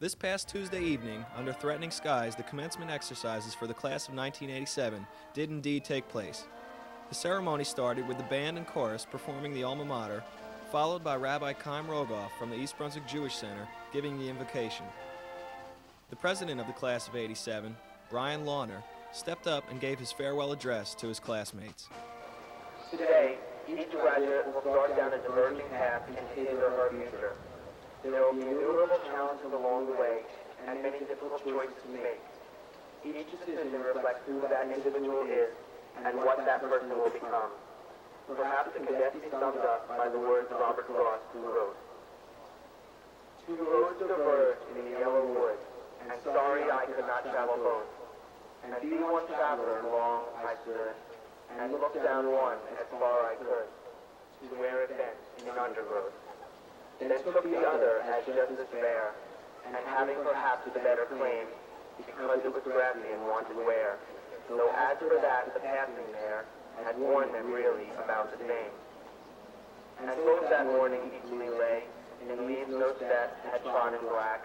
This past Tuesday evening, under threatening skies, the commencement exercises for the class of 1987 did indeed take place. The ceremony started with the band and chorus performing the alma mater, followed by Rabbi Chaim Rogoff from the East Brunswick Jewish Center giving the invocation. The president of the class of '87, Brian Launer, stepped up and gave his farewell address to his classmates. Today, each graduate will start down a diverging path in his or her future. There will be innumerable challenges along the way and many difficult choices to make. Each decision reflects who that individual is and what that person will become. Perhaps it can best be summed up by the words Robert Frost wrote. Two roads diverged in the yellow wood, and sorry I could not travel both. And being one traveler long I stood, and looked down one as far I could, to where it bent in undergrowth. Then took the other as just as fair, and having perhaps a better claim, because it was grassy and wanted wear. Though as for that, the passing there had warned them really about the same. And both that morning equally lay, in leaves no set had trodden black.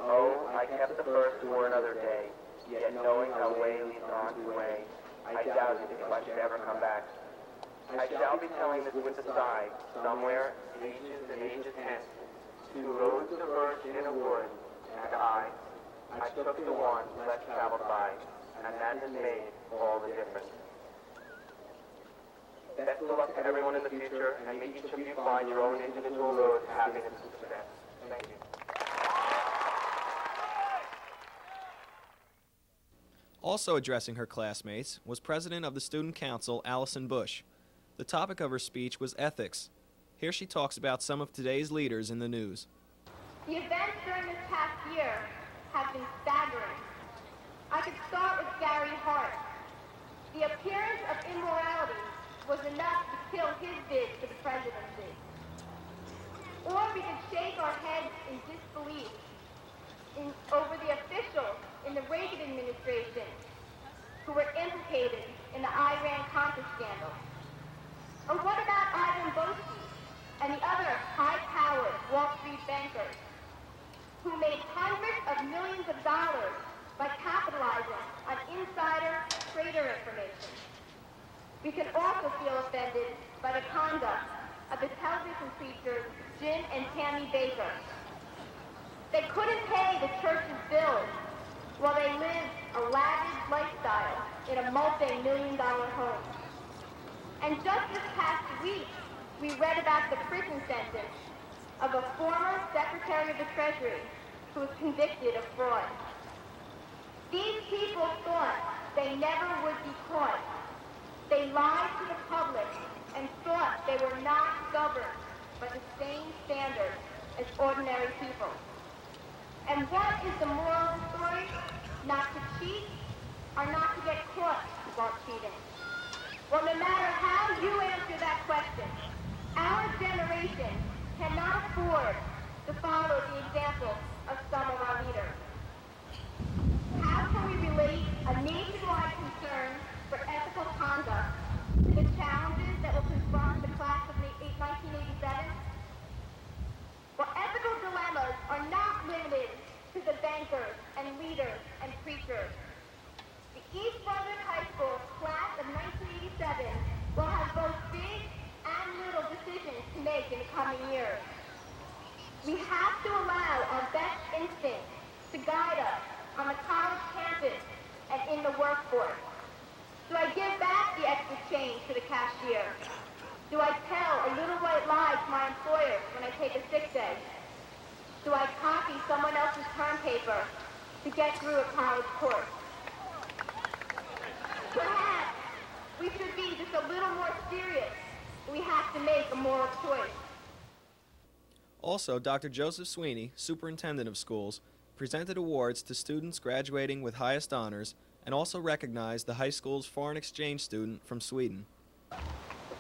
Oh, I kept the first for another day, yet knowing how way leads on to way, I doubted if I should ever come back. I shall be telling this with a sigh, somewhere, ages and ages hence. Two roads diverged in a wood, and I took the one less traveled by, and that has made all the difference. Best of luck to everyone in the future, and may each of you find your own individual road to happiness and success. Thank you. Also addressing her classmates was President of the Student Council, Allison Bush. The topic of her speech was ethics. Here she talks about some of today's leaders in the news. The events during this past year have been staggering. I could start with Gary Hart. The appearance of immorality was enough to kill his bid for the presidency. Or we could shake our heads in disbelief over the officials in the Reagan administration who were implicated in the Iran-Contra scandal. Or what about Ivan Boesky and the other high-powered Wall Street bankers who made hundreds of millions of dollars by capitalizing on insider trader information? We can also feel offended by the conduct of the television creatures Jim and Tammy Baker. They couldn't pay the church's bills while they lived a lavish lifestyle in a multi-million-dollar home. And just this past week, we read about the prison sentence of a former Secretary of the Treasury who was convicted of fraud. These people thought they never would be caught. They lied to the public and thought they were not governed by the same standards as ordinary people. And what is the moral of the story? Not to cheat or not to get caught while cheating. Well, no matter how you answer that question, our generation cannot afford to follow the example of some of our leaders. How can we relate a nationwide concern for ethical conduct to the challenges that will confront the class of 1987? Well, ethical dilemmas are not limited to the bankers and leaders and preachers. The East Brunswick High School class of 1987 will have both big and little decisions to make in the coming years. We have to allow our best instincts to guide us on the college campus and in the workforce. Do I give back the extra change to the cashier? Do I tell a little white lie to my employer when I take a sick day? Do I copy someone else's term paper to get through a college course? Perhaps we should be just a little more serious. We have to make a moral choice. Also, Dr. Joseph Sweeney, Superintendent of Schools, presented awards to students graduating with highest honors and also recognized the high school's foreign exchange student from Sweden. The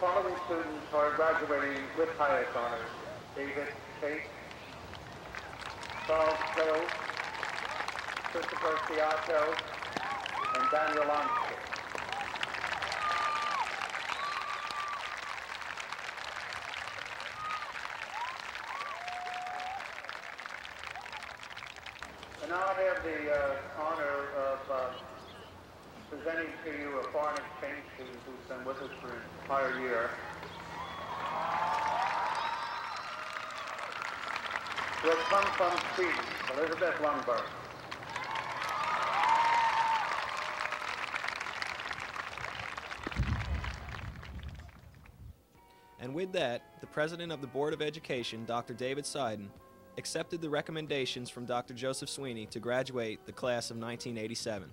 following students are graduating with highest honors: David Tate, Charles Hill, Christopher Fiato, and Daniel Armstrong. now have the honor of presenting to you a foreign exchange student who's been with us for an entire year. Who has come from Sweden, Elizabeth Lundberg. And with that, the president of the Board of Education, Dr. David Seiden, accepted the recommendations from Dr. Joseph Sweeney to graduate the class of 1987.